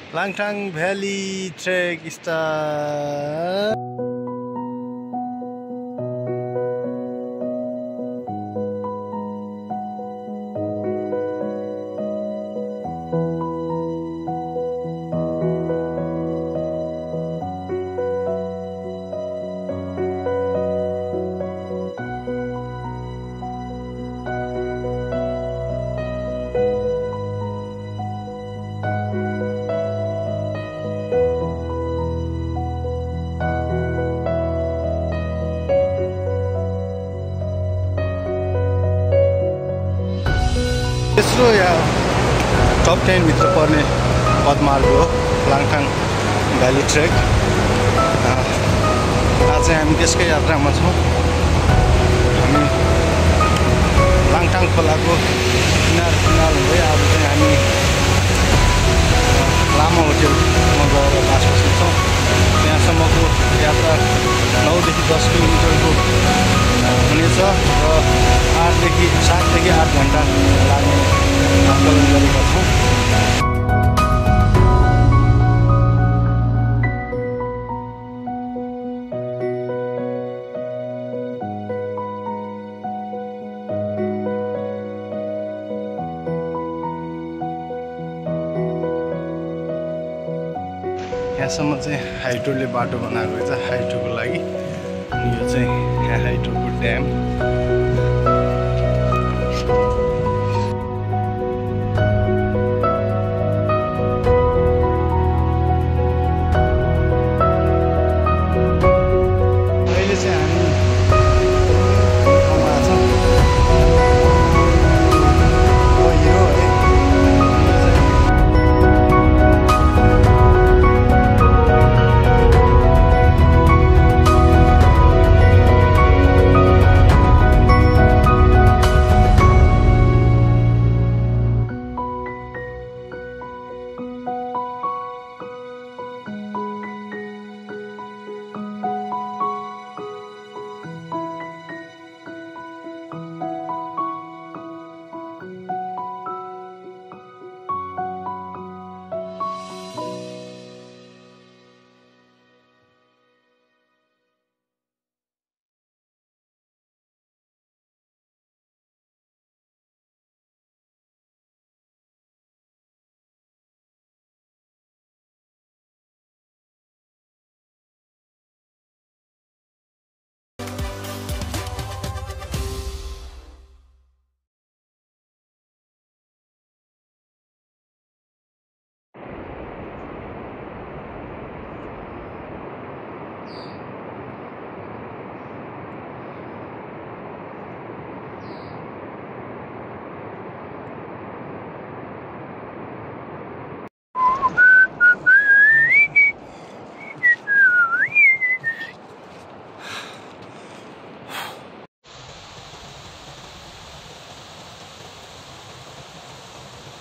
Langtang Valley Trek start. तेस्रो या top 10 भित्र पर्ने पदमार्ग हो लाङटाङ भ्याली ट्रेक। आज चाहिँ हामी त्यसकै यात्रामा छौँ। हामी लाङटाङ खोलाको किनार हुँदै आज चाहिँ हामी लामा होटेलमा गएर बास बस्नेछौँ। त्यहाँसम्मको यात्रा 9 देखि 10 किलोमिटरको हुनेछ र 7 देखि 8 घन्टा लाग्ने आकलन गरेका छौँ। यहाँसम्म चाहिँ हाइड्रोले बाटो बनाएको छ हाइड्रोको लागि। अनि यो चाहिँ हाइड्रोको dam.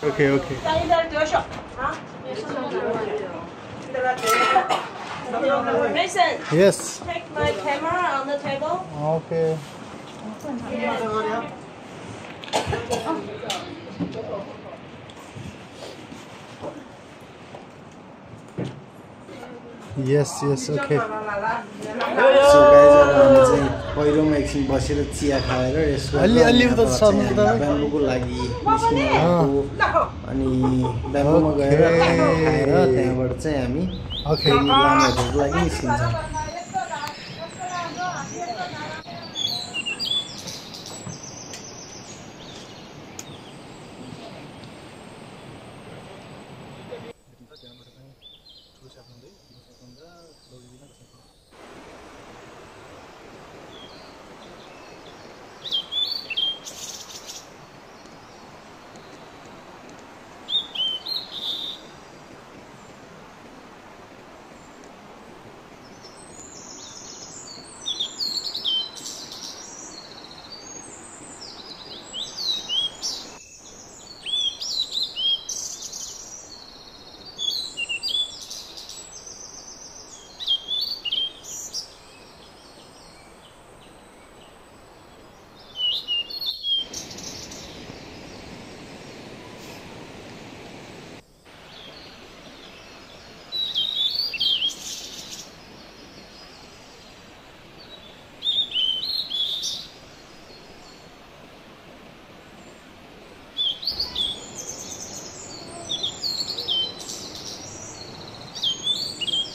Okay. Mason. Yes. Take my camera on the table. Okay. Yes, okay. So guys, हामी चाहिँ पहिरोमा एकछिन बसेर चिया खाएर यसको ब्याम्बोको लागि अनि ब्याम्बोमा गएर खाएर त्यहाँबाट चाहिँ हामी लामाहरूको लागि निस्किन्छौँ।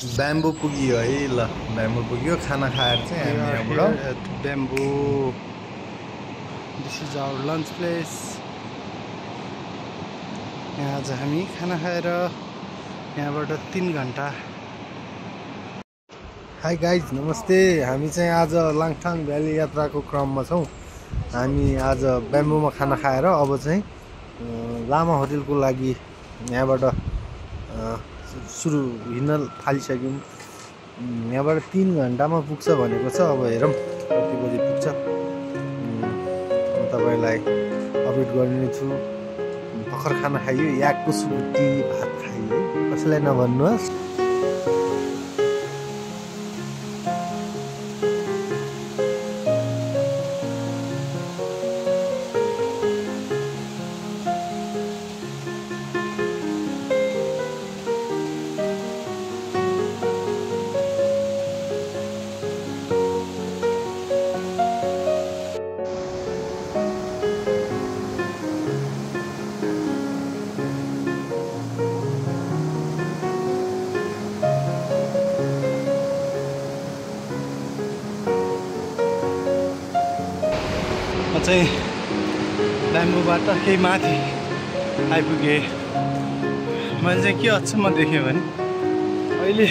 ब्याम्बो पुग्यो है ल ब्याम्बो पुग्यो खाना खाएर चाहिँ हामी यहाँबाट ब्याम्बो this is our lunch place यहाँ आज हामी खाना खाएर यहाँबाट 3 घन्टा हाई गाइज नमस्ते हामी चाहिँ आज लाङटाङ भ्याली यात्राको क्रममा छौँ हामी आज ब्याम्बोमा खाना खाएर अब चाहिँ लामा होटेलको लागि यहाँबाट सुरु हिँड्न थालिसक्यौँ यहाँबाट 3 घन्टामा पुग्छ भनेको छ अब हेरौँ कति बजी पुग्छ म तपाईँलाई अपडेट गर्ने छु भर्खर खाना खाइयो याकको सुकुटी भात खाइयो कसैलाई नभन्नुहोस् चाहिँ ब्याम्बोबाट केही माथि आइपुगेँ मैले चाहिँ के अचम्म देखेँ भने अहिले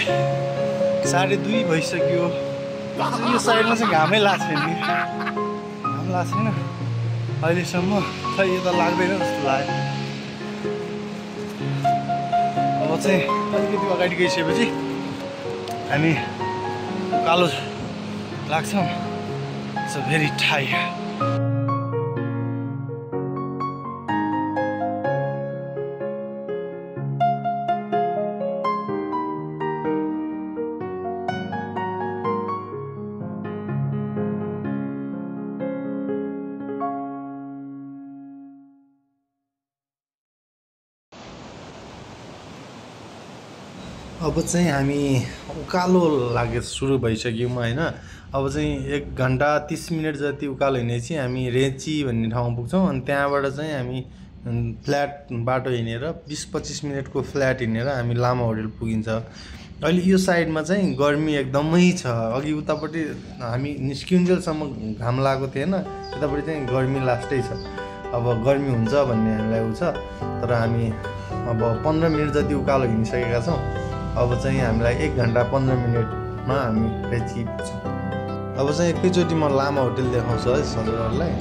2:30 भइसक्यो यो साइडमा चाहिँ घामै लाग्छ नि घाम लाग्छ छैन अहिलेसम्म खै यो त लाग्दैन जस्तो लाग्यो अब चाहिँ अलिकति अगाडि गइसकेपछि हामी उकालो लाग्छौँ इट्स अ भेरी टायर्ड अब चाहिँ हामी उकालो लागे सुरु भइसक्यौँ होइन अब चाहिँ 1 घन्टा 30 मिनट जति उकालो हिँडेपछि हामी रेची भन्ने ठाउँमा पुग्छौँ अनि त्यहाँबाट चाहिँ हामी फ्ल्याट बाटो हिँडेर 20-25 मिनटको फ्ल्याट हिँडेर हामी लामा होटेल पुगिन्छ अहिले यो साइडमा चाहिँ गर्मी एकदमै छ अघि उतापट्टि हामी निस्किन्जेलसम्म घाम लागेको थिएन यतापट्टि चाहिँ गर्मी लास्टै छ अब गर्मी हुन्छ भन्ने हामीलाई उ छ तर हामी अब 15 मिनट जति उकालो हिँडिसकेका छौँ अब चाहिँ हामीलाई 1 घन्टा 15 मिनटमा हामी रेची पुग्छौँ अब चाहिँ एकैचोटि म लामा होटेल देखाउँछु है हजुरहरूलाई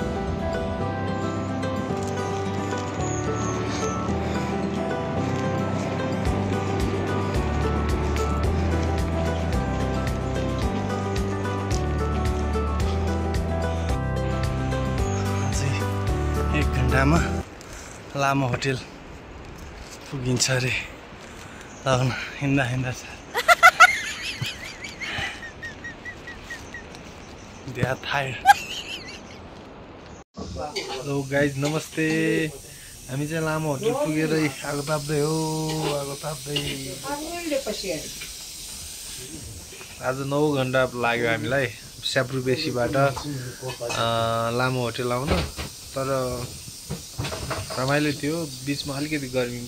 चाहिँ 1 घन्टामा लामा होटेल पुगिन्छ अरे हिँड्दा हिँड्दा छ हेलो गाइज नमस्ते हामी चाहिँ लामा होटेल पुगेर आगो ताप्दै हो आगो ताप्दै आज 9 घन्टा लाग्यो हामीलाई स्याप्रुबेसीबाट लामा होटेल आउन तर रमाइलो थियो बिचमा अलिकति गर्मी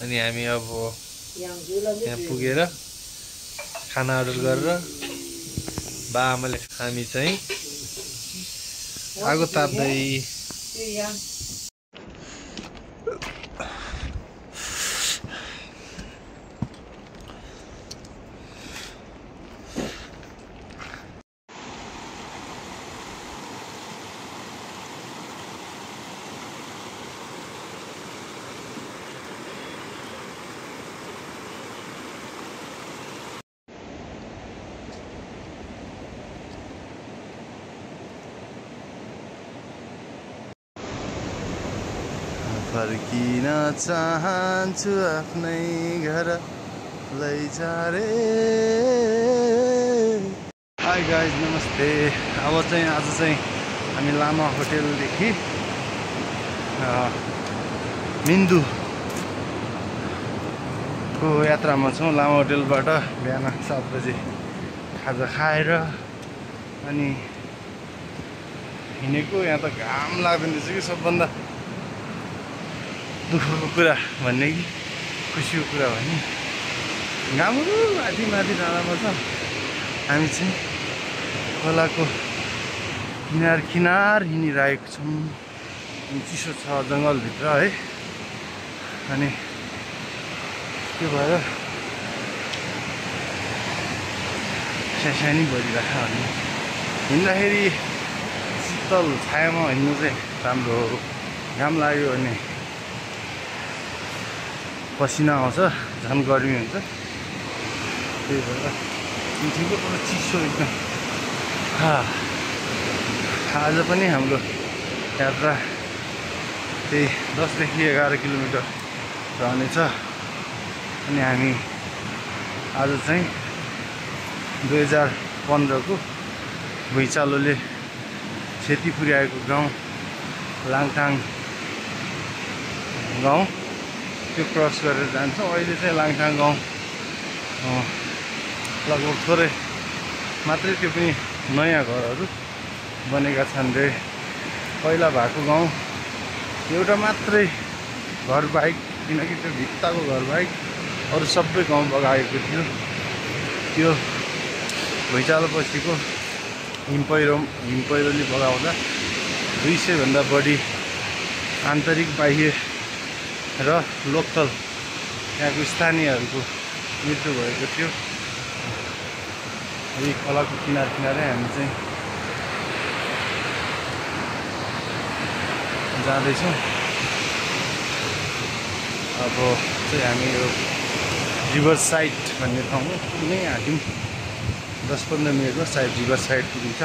अनि हामी अब यहाँ पुगेर खाना अर्डर गरेर बाआमाले हामी चाहिँ आगो ताप्दै फर्किन चाहन्छु आफ्नै घर लैजा रे। हाई गाइज नमस्ते। अब चाहिँ आज चाहिँ हामी लामा होटेलदेखि मिन्दुको यात्रामा छौँ। लामा होटेलबाट बिहान 7 बजे खाजा खाएर अनि हिँडेको। यहाँ त घाम लाग्दैन रहेछ कि सबभन्दा दुःखको कुरा भन्ने कि खुसीको कुरा भन्ने। घाम माथि माथि डाँडामा छ। हामी चाहिँ खोलाको किनार किनार हिँडिरहेको छौँ। चिसो छ जङ्गलभित्र है। अनि त्यो भएर स्यास्यानी बजिरहेको अनि हिँड्दाखेरि शीतल छायामा हिँड्नु चाहिँ राम्रो हो। घाम लाग्यो भने पसिना आउँछ, झन् गर्मी हुन्छ। त्यही भएर ठिकै चिसो एकदम। आज पनि हाम्रो यात्रा त्यही 10 देखि 11 किलोमिटर रहनेछ। अनि हामी आज चाहिँ 2015 को भुइँचालोले क्षति पुर्याएको गाउँ लाङटाङ गाउँ त्यो क्रस गरेर जान्छौँ। अहिले चाहिँ लाङटाङ गाउँ लगभग थोरै मात्रै, त्यो पनि नयाँ घरहरू बनेका छन् रे। पहिला भएको गाउँ एउटा मात्रै घर बाहेक, किनकि त्यो भित्ताको घर बाहेक अरू सबै गाउँ बगाएको थियो। त्यो भुइँचालो पछिको हिमपैह्रोले बगाउँदा 200 भन्दा बढी आन्तरिक बाह्य र लोकल यहाँको स्थानीयहरूको मृत्यु भएको थियो। यही खोलाको किनार किनारै हामी चाहिँ जाँदैछौँ। अब चाहिँ हामी यो रिभर साइड भन्ने ठाउँमा कुनै आँट्यौँ। 10-15 मिनटमा सायद रिभर साइड पुगिन्छ।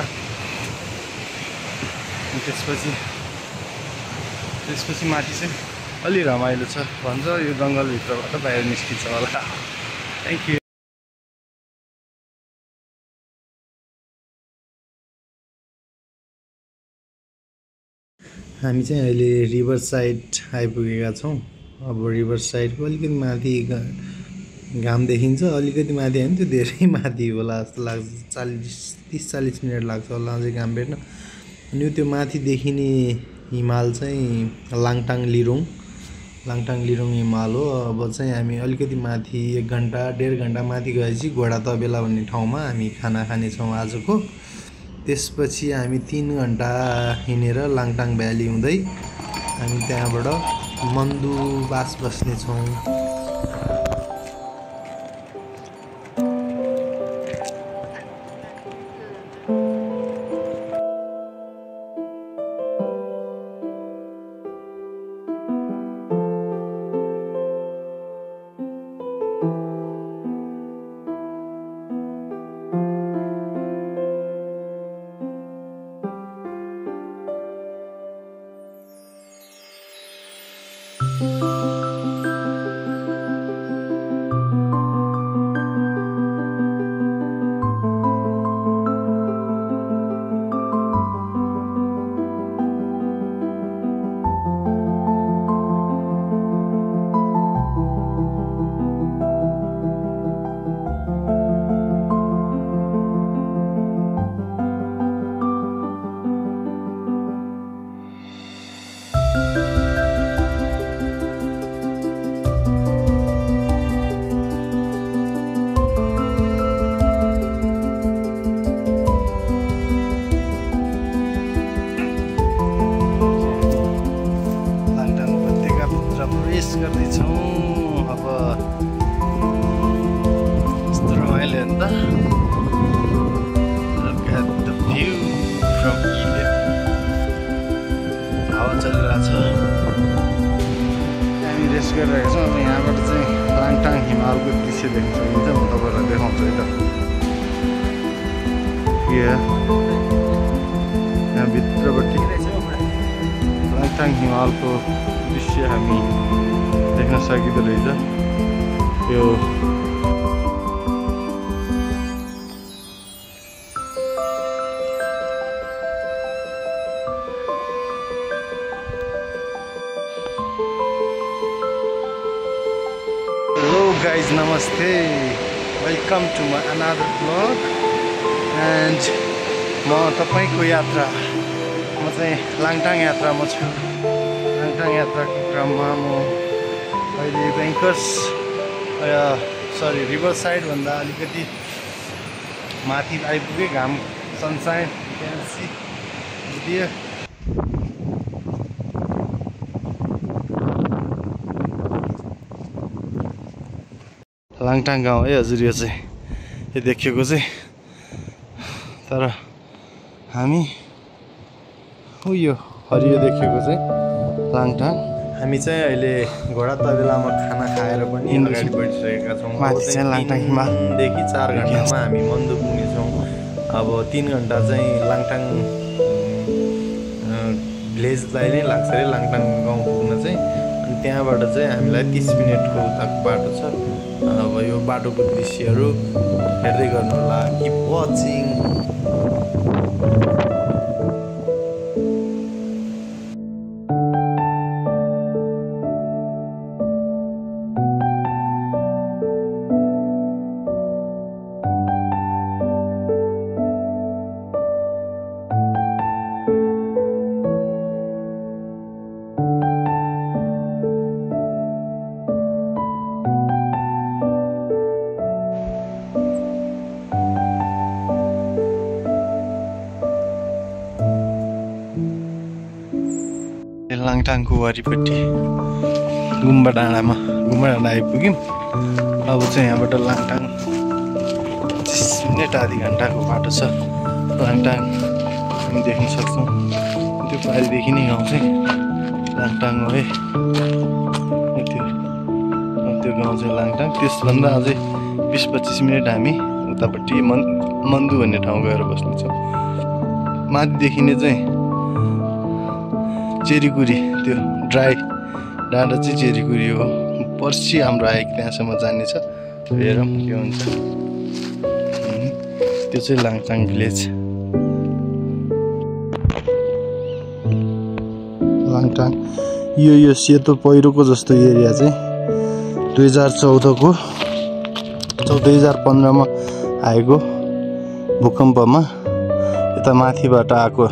त्यसपछि माथि चाहिँ अलि रमाइलो छ भन्छ। यो जङ्गलभित्रबाट बाहिर निस्किन्छ होला। Thank you. हामी चाहिँ अहिले रिभर साइड आइपुगेका छौँ। अब रिभर साइडको अलिकति माथि घाम देखिन्छ। अलिकति माथि होइन, त्यो धेरै माथि होला जस्तो लाग्छ। 30-40 मिनट लाग्छ होला अझै घाम भेट्न। अनि त्यो माथि देखिने हिमाल चाहिँ लाङटाङ लिरोङ हिमाल हो। अब चाहिँ हामी अलिकति माथि 1-1.5 घन्टा माथि गएपछि घोडा तबेला भन्ने ठाउँमा हामी खाना खानेछौँ आजको। त्यसपछि हामी 3 घन्टा हिँडेर लाङटाङ भ्याली हुँदै हामी त्यहाँबाट मन्दुबास बस्नेछौँ। गरिरहेको छौँ। अब यहाँबाट चाहिँ लाङटाङ हिमालको दृश्य देख्न सकिन्छ। म तपाईँहरूलाई देखाउँछु है त। यहाँ भित्रपट्टि लाङटाङ हिमालको दृश्य हामी देख्न सकिँदो रहेछ। यो guys, namaste, welcome to my another vlog and म तपाईको यात्रा म चाहिँ लाङटाङ यात्रामा छु। लाङटाङ यात्राको क्रममा म अहिले ब्याङ्कर्स सरी रिभर साइड भन्दा अलिकति माथि आइपुगे घाम सनसाइन दियो लाङटाङ गाउँ है हजुर यो चाहिँ यो देखिएको चाहिँ तर हामी यो हरियो देखिएको चाहिँ लाङटाङ हामी चाहिँ अहिले घोडा तबेलामा खाना खाएर पनि अगाडि बढिसकेका छौँ माथि चाहिँ लाङटाङ हिमालदेखि 4 घन्टामा हामी मन्दु पुग्नेछौँ अब 3 घन्टा चाहिँ लाङटाङ भिलेजलाई नै लाग्छ अरे लाङटाङ गाउँ पुग्न चाहिँ अनि त्यहाँबाट चाहिँ हामीलाई 30 मिनटको उताको बाटो छ अब यो बाटोको दृश्यहरू हेर्दै गर्नु होला किप वाचिङ लाङटाङको वारिपट्टि गुम्बा डाँडा आइपुग्यौँ अब चाहिँ यहाँबाट लाङटाङ 25 मिनट आधी घन्टाको बाटो छ लाङटाङ हामी देख्न सक्छौँ त्यो पारिदेखि नै गाउँ चाहिँ लाङटाङ हो है त्यो गाउँ चाहिँ लाङटाङ त्यसभन्दा अझै 20-25 मिनट हामी उतापट्टि मन्दु भन्ने ठाउँ गएर बस्नेछौँ माथिदेखि नै चाहिँ चेरीकुरी त्यो ड्राई डाँडा चाहिँ चेरीकुरी हो पर्सि हाम्रो हाइक त्यहाँसम्म जाने छ हेरौँ के हुन्छ त्यो चाहिँ लाङटाङ भिलेज लाङटाङ यो सेतो पहिरोको जस्तो एरिया चाहिँ 2015मा आएको भूकम्पमा यता माथिबाट आएको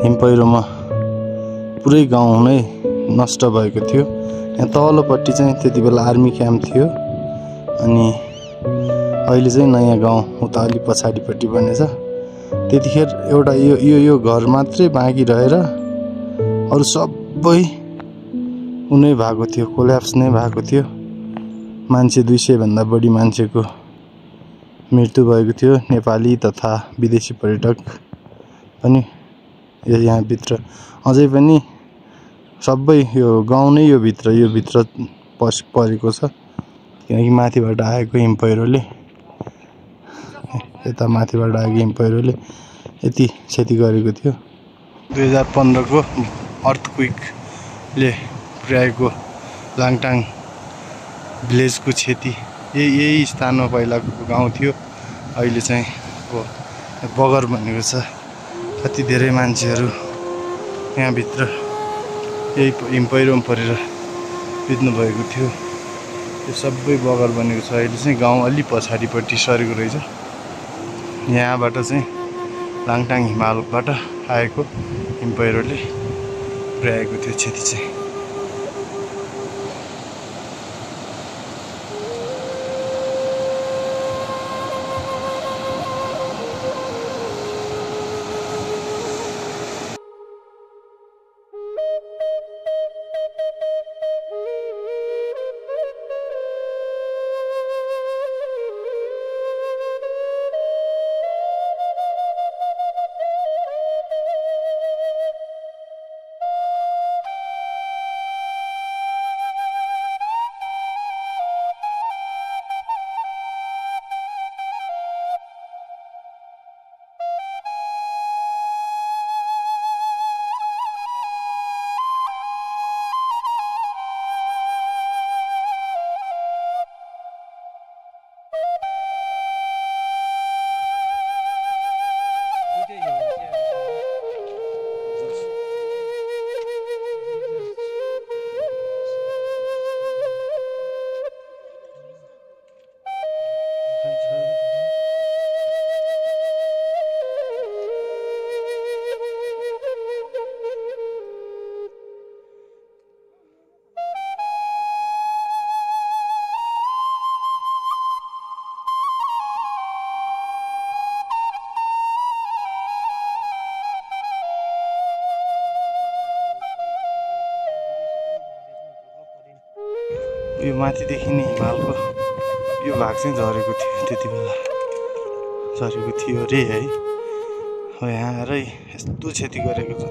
हिम पहिरोमा पुरै गाउँ नै नष्ट भएको थियो यहाँ तलपट्टि चाहिँ त्यति बेला आर्मी क्याम्प थियो अनि अहिले चाहिँ नयाँ गाउँ उता अलि पछाडिपट्टि बनेछ त्यतिखेर एउटा यो घर मात्रै बाँकी रहेर अरू सबै उनै भएको थियो कोल्याप्स नै भएको थियो मान्छे 200 भन्दा बढी मान्छेको मृत्यु भएको थियो नेपाली तथा विदेशी पर्यटक पनि यहाँभित्र अझै पनि सबै यो गाउँ नै यो भित्र परेको छ किनकि माथिबाट आएको हिम पहिरोले यता माथिबाट आएको हिम पहिरोले यति क्षति गरेको थियो 2015 को अर्थक्वेकले पुर्याएको लाङटाङ भिलेजको क्षति यही स्थानमा पहिलाको गाउँ थियो अहिले चाहिँ अब बगर बनेको छ कति धेरै मान्छेहरू यहाँभित्र यही हिम पहिरोमा परेर बित्नु भएको थियो यो सबै बगर बनेको छ अहिले चाहिँ गाउँ अलि पछाडिपट्टि सरेको रहेछ यहाँबाट चाहिँ लाङटाङ हिमालबाट आएको हिम पहिरोले पुर्याएको थियो क्षति चाहिँ यो माथिदेखि नि हिमालको यो भाग चाहिँ झरेको थियो त्यति बेला झरेको थियो अरे है। हो यहाँ आएर यस्तो क्षति गरेको छ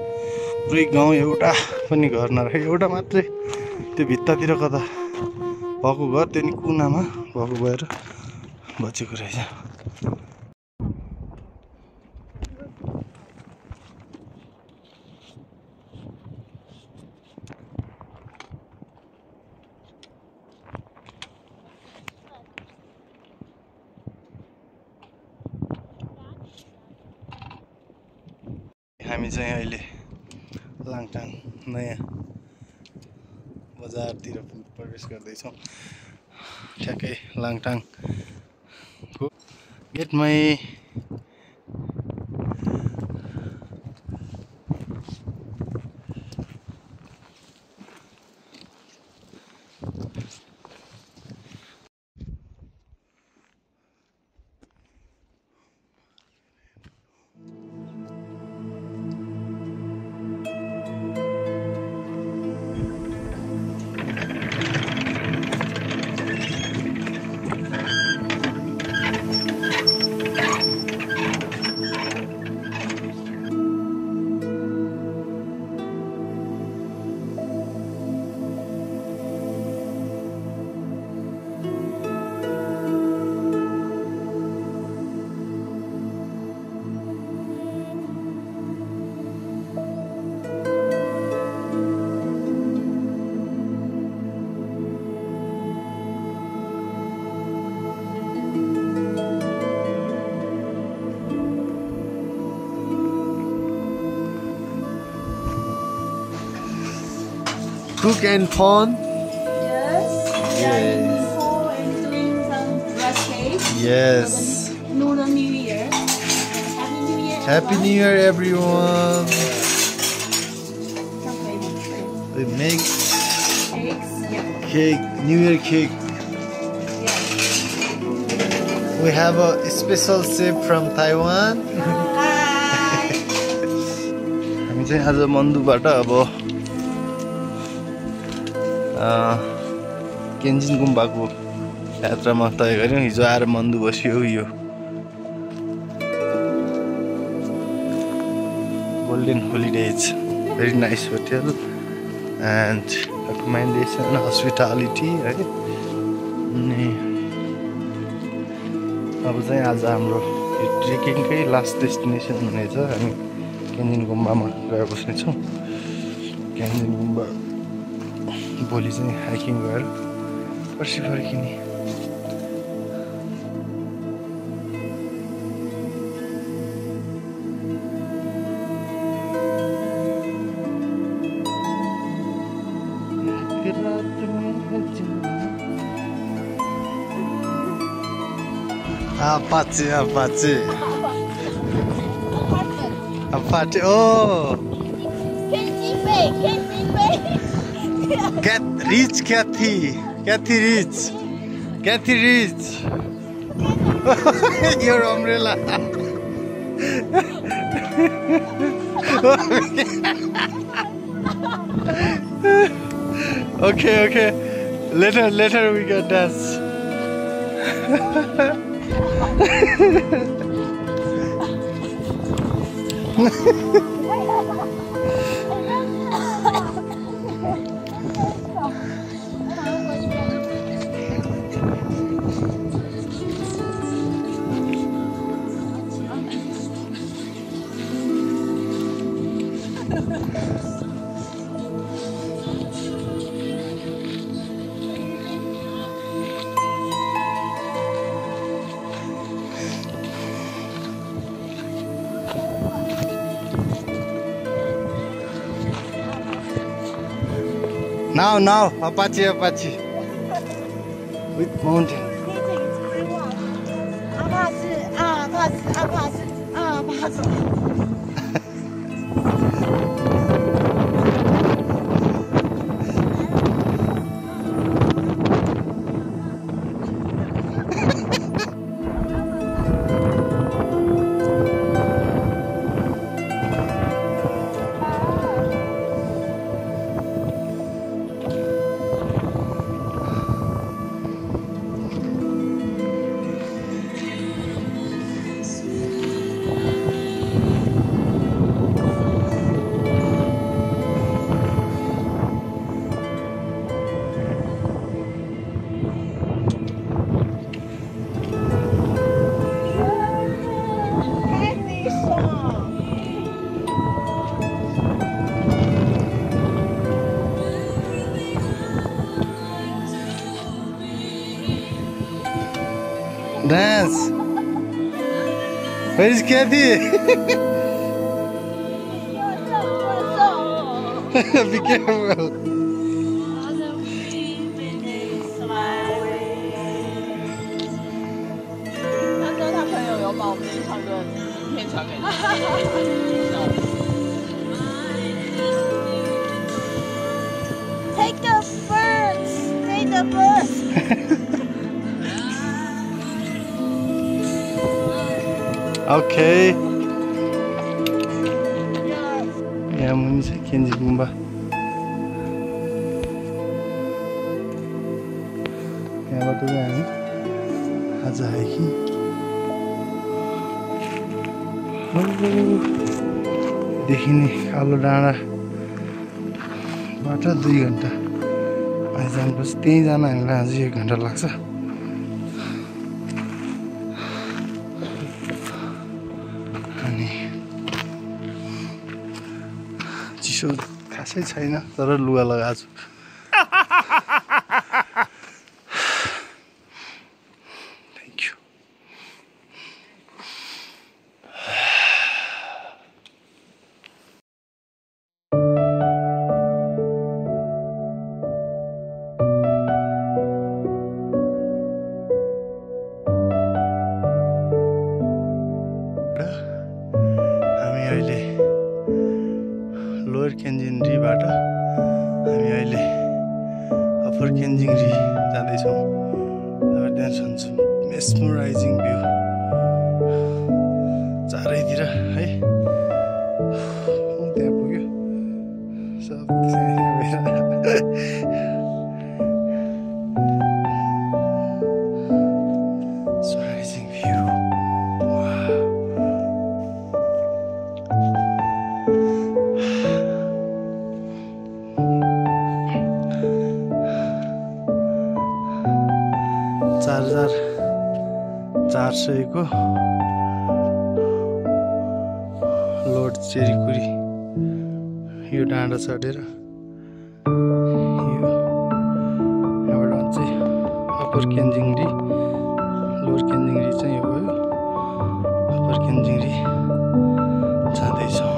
पुरै गाउँ एउटा पनि घर नरहे एउटा मात्रै त्यो भित्तातिर कता भएको घर त्यो नि कुनामा भएको भएर बचेको रहेछ। हामी चाहिँ अहिले लाङटाङ नयाँ बजारतिर प्रवेश गर्दैछौँ। ठ्याक्कै लाङटाङको गेटमै cook and fun. Yes. Yes. Before and doing some rice cake. Yes. Lunar New Year. Happy New Year. Happy New Year, everyone. Okay. We make Cakes. Yeah. cake, New Year cake. Yeah. We have a special chef from Taiwan. Hi. हामी चाहिँ आज मन्दुबाट अब केन्जिन गुम्बाको यात्रामा तय गऱ्यौँ। हिजो आएर मन्दु बस्यो। यो golden holidays very nice hotel and accommodation hospitality है। अनि अब चाहिँ आज हाम्रो यो ट्रेकिङकै लास्ट डेस्टिनेसन हुनेछ। हामी केन्जिन गुम्बामा गएर बस्नेछौँ। केन्जिन गुम्बा भोलि चाहिँ हाइकिङ गएर पर्सि फर्किने। Apache, Apache. Apache, oh! Get rich, Kathy. Kathy rich. Kathy rich. Your umbrella. Okay. Later we can dance. Now, Apache. With mountain. Apache. Dance. Where is Kathy? Be careful. 把我们那唱歌影片传给他。Take the birds, take the birds. Okay. यहाँ मुनि छ Kenji गुम्बा। यहाँबाट चाहिँ हामी आज hiking देखिने कालो डाँडाबाट 2 घन्टा आइजानुपर्छ। त्यहीँ जान हामीलाई आज 1 घन्टा लाग्छ। अनि चिसो खासै छैन तर लुगा लगाएको छु। लोअर केन्जिनरीबाट हामी अहिले अप्पर केन्जिनरी जाँदैछौँ। त्यहाँ छ मेस्मराइजिङ भ्यू चारैतिर है। त्यहाँ पुग्यो सब मेस्मराइजिङ भ्यू। को लोड चेरीकुरी यो डाँडा चढेर यो यहाँबाट चाहिँ अप्पर केन्जिङरी लोअर केन्जिङरी चाहिँ यो भयो। अप्पर केन्जिङरी जाँदैछौँ।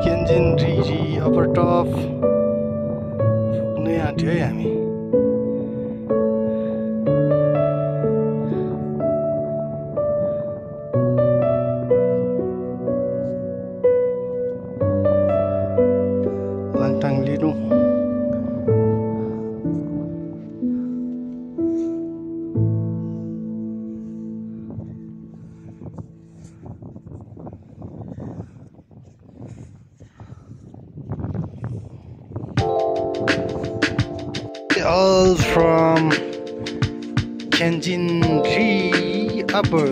केन्जिनरी अप्पर टप पुग्नै आँट्यो है हामी। Langtang लिडुङ all from Kenjinri Upper.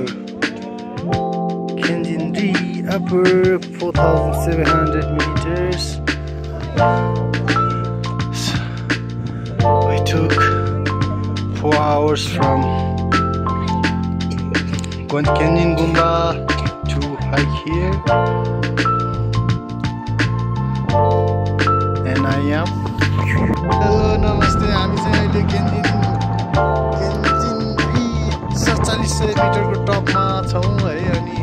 Kenjinri Upper 4,700 meters. So we took 4 hours from Kenjin Gumba to hike here, and I am. Hello, namaste. हामी चाहिँ अहिले केन्जिनरी 4700 मिटरको टपमा छौँ है। अनि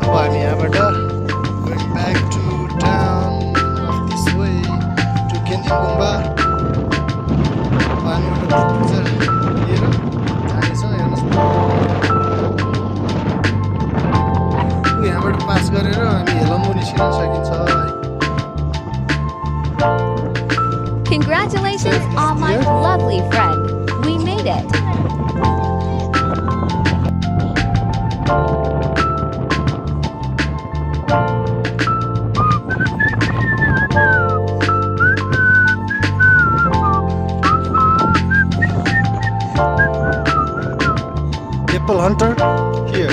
अब हामी यहाँबाट going back to town of this way to केन्जिन गुम्बा। हामी एउटा पिक्चर लिएर जानेछौँ। हेर्नुहोस् यहाँबाट पास गरेर हामी हेलम्बु निस्किन सकिन्छ है। Congratulations on my lovely friend. We made it. Apple Hunter here.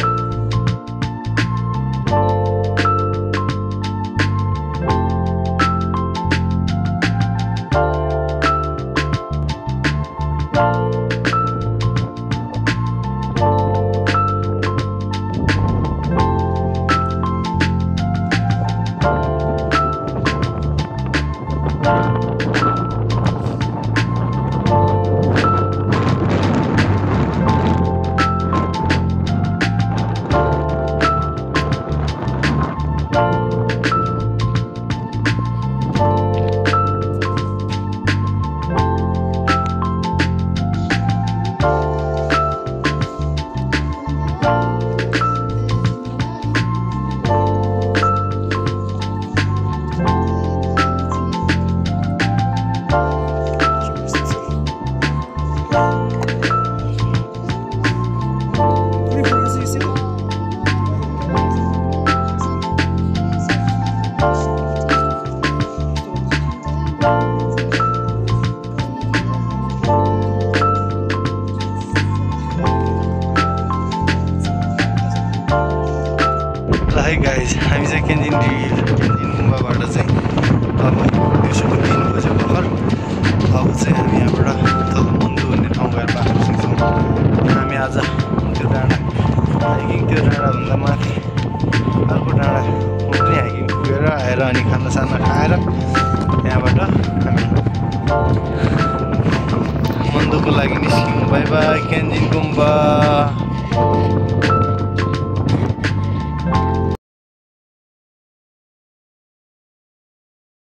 Hi guys, हामी चाहिँ केन्जिन गुम्बाबाट चाहिँ अब दिउँसोको 3 बजे भर्खर अब चाहिँ हामी यहाँबाट तल मन्दु भन्ने ठाउँ गएर बाँच्न सक्छौँ। हामी आज त्यो डाँडा हाइकिङ त्यो डाँडाभन्दा माथि अर्को डाँडा पनि हाइकिङ पुगेर आएर अनि खानासाना खाएर त्यहाँबाट हामी मन्दुको लागि निस्क्यौँ। बाई बाई केन्जिन गुम्बा।